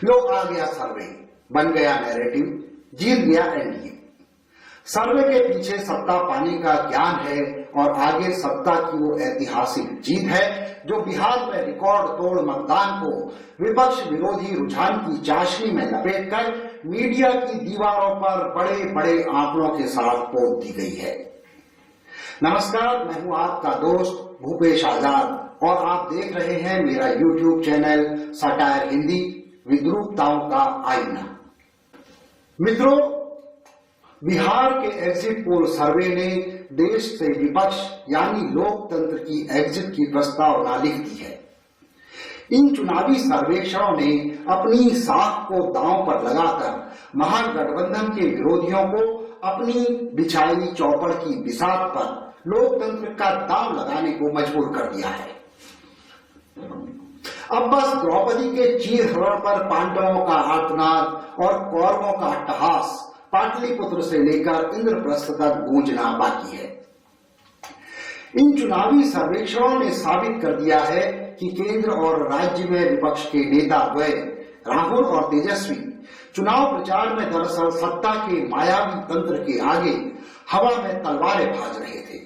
लो आ गया सर्वे, बन गया नैरेटिव, जीत गया एनडीए। सर्वे के पीछे सत्ता पाने का ज्ञान है और आगे सत्ता की वो ऐतिहासिक जीत है जो बिहार में रिकॉर्ड तोड़ मतदान को विपक्ष विरोधी रुझान की चाशनी में लपेटकर मीडिया की दीवारों पर बड़े बड़े आंकड़ों के साथ पोत दी गई है। नमस्कार, मैं हूं आपका दोस्त भूपेश आजाद और आप देख रहे हैं मेरा यूट्यूब चैनल सटायर हिंदी, विद्रूपताओं का आईना। मित्रों, बिहार के एग्जिट पोल सर्वे ने देश से विपक्ष यानी लोकतंत्र की एग्जिट की प्रस्तावना लिख दी है। इन चुनावी सर्वेक्षणों ने अपनी साख को दांव पर लगाकर महागठबंधन के विरोधियों को अपनी बिछाई चौपड़ की बिसात पर लोकतंत्र का दांव लगाने को मजबूर कर दिया है। अब बस द्रौपदी के चीरहरण पर पांडवों का आर्तनाद और कौरवों का अट्टहास पाटलिपुत्र से लेकर इंद्रप्रस्थ तक गूंजना बाकी है। इन चुनावी सर्वेक्षणों ने साबित कर दिया है कि केंद्र और राज्य में विपक्ष के नेता द्वय राहुल और तेजस्वी चुनाव प्रचार में दरअसल सत्ता के मायावी तंत्र के आगे हवा में तलवारें भाज रहे थे।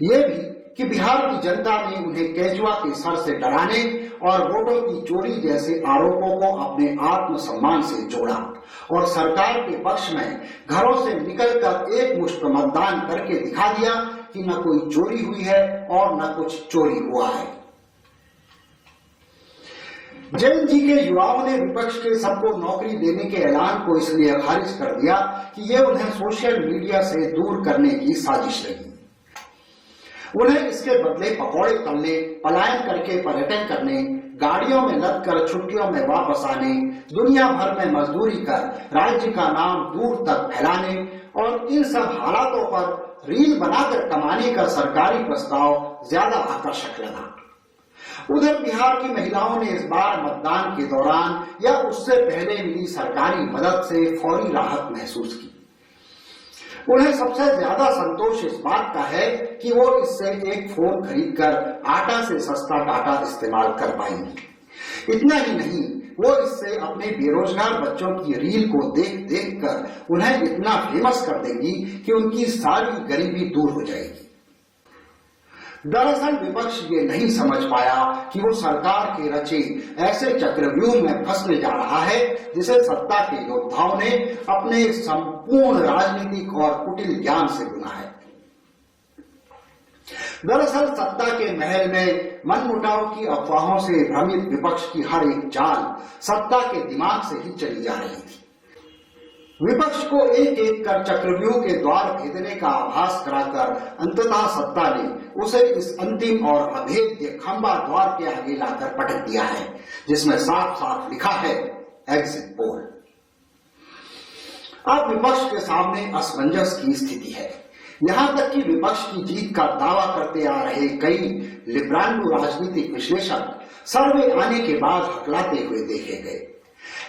ये भी कि बिहार की जनता ने उन्हें केजरीवाल के सर से डराने और वोटों की चोरी जैसे आरोपों को अपने आत्मसम्मान से जोड़ा और सरकार के पक्ष में घरों से निकलकर एक मुश्त मतदान करके दिखा दिया कि न कोई चोरी हुई है और न कुछ चोरी हुआ है। जैन जी के युवाओं ने विपक्ष के सबको नौकरी देने के ऐलान को इसलिए खारिज कर दिया कि ये उन्हें सोशल मीडिया से दूर करने की साजिश लगी। उन्हें इसके बदले पकौड़े तलने, पलायन करके पर्यटन करने, गाड़ियों में लद कर छुट्टियों में वापस आने, दुनिया भर में मजदूरी कर राज्य का नाम दूर तक फैलाने और इन सब हालातों पर रील बनाकर कमाने का सरकारी प्रस्ताव ज्यादा आकर्षक लगा। उधर बिहार की महिलाओं ने इस बार मतदान के दौरान या उससे पहले मिली सरकारी मदद से फौरी राहत महसूस की। उन्हें सबसे ज्यादा संतोष इस बात का है कि वो इससे एक फोन खरीदकर आटा से सस्ता डाटा इस्तेमाल कर पाएंगी। इतना ही नहीं, वो इससे अपने बेरोजगार बच्चों की रील को देख देख कर उन्हें इतना फेमस कर देंगी कि उनकी सारी गरीबी दूर हो जाएगी। दरअसल विपक्ष ये नहीं समझ पाया कि वो सरकार के रचे ऐसे चक्रव्यूह में फंसने जा रहा है जिसे सत्ता के योद्धाओं ने अपने संपूर्ण राजनीतिक और कुटिल ज्ञान से बुना है। दरअसल सत्ता के महल में मनमुटाव की अफवाहों से भ्रमित विपक्ष की हर एक चाल सत्ता के दिमाग से ही चली जा रही थी। विपक्ष को एक एक कर चक्रव्यूह के द्वार भेदने का आभास कराकर अंततः सत्ता ने उसे इस अंतिम और अभेद्य खंबा द्वार के आगे लाकर पटक दिया है, जिसमें साफ साफ लिखा है एग्जिट पोल। अब विपक्ष के सामने असमंजस की स्थिति है। यहां तक कि विपक्ष की जीत का दावा करते आ रहे कई लिब्रांडो राजनीतिक विश्लेषक सर्वे आने के बाद हकलाते हुए देखे गए।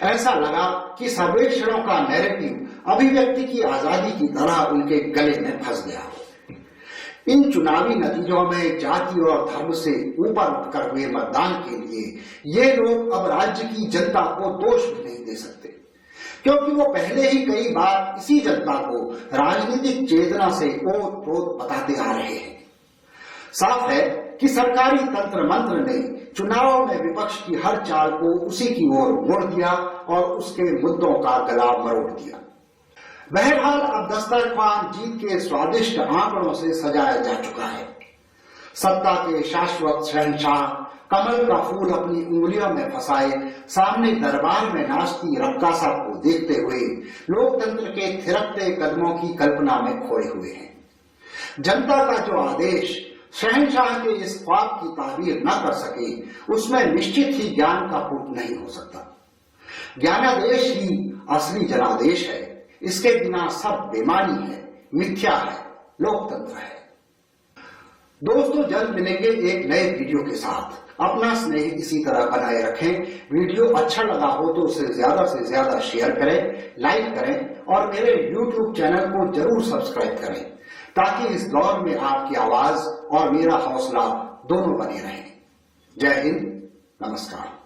ऐसा लगा कि सर्वेक्षणों का नैरेटिव अभिव्यक्ति की आजादी की तरह उनके गले में फंस गया। इन चुनावी नतीजों में जाति और धर्म से ऊपर उठकर हुए मतदान के लिए ये लोग अब राज्य की जनता को दोष भी नहीं दे सकते, क्योंकि वो पहले ही कई बार इसी जनता को राजनीतिक चेतना से ओत-प्रोत बताते आ रहे हैं। साफ है कि सरकारी तंत्र मंत्र ने चुनाव में विपक्ष की हर चाल को उसी की ओर मोड़ दिया और उसके मुद्दों का गला मरोड़ दिया। बहरहाल अब दस्तरखान जीत के स्वादिष्ट आंकड़ों से सजाया जा चुका है। सत्ता के शाश्वत शहंशाह कमल का फूल अपनी उंगलियों में फंसाए सामने दरबार में नाचती रक्कासा को देखते हुए लोकतंत्र के थिरकते कदमों की कल्पना में खोए हुए हैं। जनता का जो आदेश शहंशाह के इस ख्वाब की ताबीर न कर सके, उसमें निश्चित ही ज्ञान का पुट नहीं हो सकता। ज्ञानादेश ही असली जनादेश है। इसके बिना सब बेमानी है, मिथ्या है, लोकतंत्र है। दोस्तों, जल्द मिलेंगे एक नए वीडियो के साथ। अपना स्नेह इसी तरह बनाए रखें। वीडियो अच्छा लगा हो तो उसे ज्यादा से ज्यादा शेयर करें, लाइक करें और मेरे YouTube चैनल को जरूर सब्सक्राइब करें, ताकि इस दौर में आपकी आवाज और मेरा हौसला दोनों बने रहें। जय हिंद, नमस्कार।